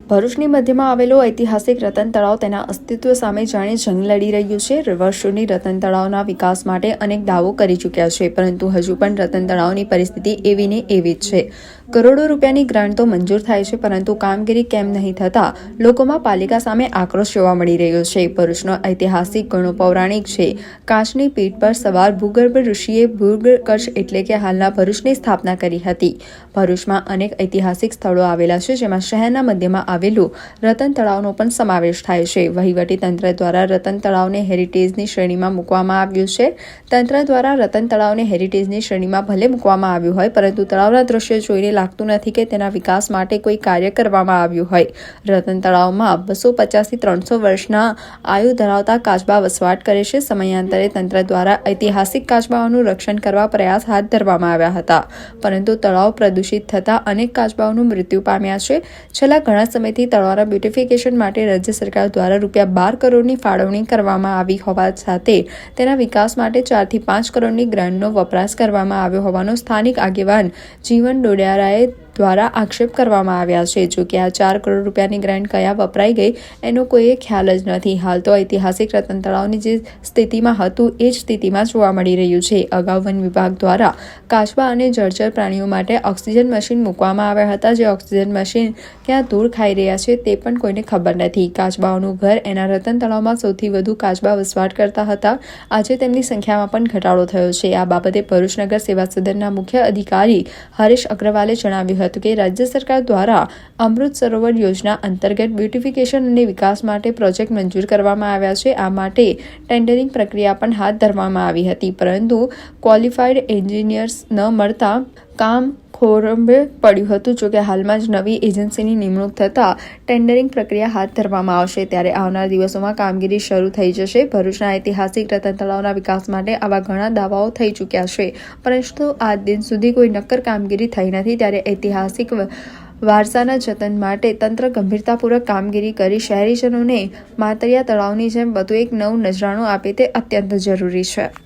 ભરૂચની મધ્યમાં આવેલું ઐતિહાસિક રતન તળાવ તેના અસ્તિત્વ સામે જાણે જંગ લડી રહ્યું છે। વર્ષોની રતન તળાવના વિકાસ માટે અનેક દાવો કરી ચૂક્યા છે, પરંતુ હજુ પણ રતન તળાવની પરિસ્થિતિ એવી ને એવી જ છે। કરોડો રૂપિયાની ગ્રાન્ટ તો મંજૂર થાય છે, પરંતુ કામગીરી કેમ નહીં થતા લોકોમાં પાલિકા સામે આક્રોશ જોવા મળી રહ્યો છે। ભરૂચનો ઐતિહાસિક ઘણો પૌરાણિક છે। કાચની પીઠ પર સવાર ભૂગર્ભ ઋષિએ ભૂગર્ભ એટલે કે હાલના ભરૂચની સ્થાપના કરી હતી। ભરૂચમાં અનેક ઐતિહાસિક સ્થળો આવેલા છે, જેમાં શહેરના મધ્યમાં આવેલું રતન તળાવનો પણ સમાવેશ થાય છે। વહીવટી તંત્ર દ્વારા રતન તળાવને હેરિટેજની શ્રેણીમાં મૂકવામાં આવ્યું છે। તંત્ર દ્વારા રતન તળાવને હેરિટેજની શ્રેણીમાં ભલે મૂકવામાં આવ્યું હોય, પરંતુ તળાવના દ્રશ્યો જોઈને લાગતું નથી કે તેના વિકાસ માટે કોઈ કાર્ય કરવામાં આવ્યું હોય। રતન તળાવમાં 250 થી 300 વર્ષના આયુ ધરાવતા કાચબા વસવાટ કરે છે। સમયાંતરે તંત્ર દ્વારા ઐતિહાસિક કાચબાઓનું રક્ષણ કરવા પ્રયાસ હાથ ધરવામાં આવ્યા હતા, પરંતુ તળાવ પ્રદૂષિત થતા અનેક કાચબાઓનું મૃત્યુ પામ્યા છે। છેલ્લા ઘણા સમયથી તળાવના બ્યુટિફિકેશન માટે રાજ્ય સરકાર દ્વારા ₹12 કરોડની ફાળવણી કરવામાં આવી હોવા સાથે તેના વિકાસ માટે 4 થી 5 કરોડની ગ્રાન્ટનો વપરાશ કરવામાં આવ્યો હોવાનો સ્થાનિક આગેવાન જીવન ડોડિયારાએ દ્વારા આક્ષેપ કરવામાં આવ્યા છે। જો કે આ 4 કરોડ રૂપિયાની ગ્રાન્ટ કયા વપરાઈ ગઈ એનો કોઈ ખ્યાલ જ નથી। હાલ તો ઐતિહાસિક રતન તળાવની જે સ્થિતિમાં હતું એ જ સ્થિતિમાં જોવા મળી રહ્યું છે। અગાઉ વન વિભાગ દ્વારા કાચબા અને જળચર પ્રાણીઓ માટે ઓક્સિજન મશીન મૂકવામાં આવ્યા હતા, જે ઓક્સિજન મશીન ક્યાં ધૂળ ખાઈ રહ્યા છે તે પણ કોઈને ખબર નથી। કાચબાઓનું ઘર એના રતન તળાવમાં સૌથી વધુ કાચબા વસવાટ કરતા હતા। આજે તેમની સંખ્યામાં પણ ઘટાડો થયો છે। આ બાબતે ભરૂચ નગર સેવા સદનના મુખ્ય અધિકારી હરેશ અગ્રવાલે જણાવ્યું હતું કે રાજ્ય સરકાર દ્વારા અમૃત સરોવર યોજના અંતર્ગત બ્યુટિફિકેશન અને વિકાસ માટે પ્રોજેક્ટ મંજૂર કરવામાં આવ્યા છે। આ માટે ટેન્ડરિંગ પ્રક્રિયા પણ હાથ ધરવામાં આવી હતી, પરંતુ ક્વોલિફાઈડ એન્જિનિયર્સ ન મળતા કામ ખોરંભે પડ્યું હતું। જો કે હાલમાં જ નવી એજન્સીની નિમણૂક થતાં ટેન્ડરિંગ પ્રક્રિયા હાથ ધરવામાં આવશે, ત્યારે આવનાર દિવસોમાં કામગીરી શરૂ થઈ જશે। ભરૂચના ઐતિહાસિક રતન તળાવના વિકાસ માટે આવા ઘણા દાવાઓ થઈ ચૂક્યા છે, પરંતુ આજ દિન સુધી કોઈ નક્કર કામગીરી થઈ નથી। ત્યારે ઐતિહાસિક વારસાના જતન માટે તંત્ર ગંભીરતાપૂર્વક કામગીરી કરી શહેરીજનોને માતરિયા તળાવની જેમ વધુ એક નવું નજરાણું આપે તે અત્યંત જરૂરી છે।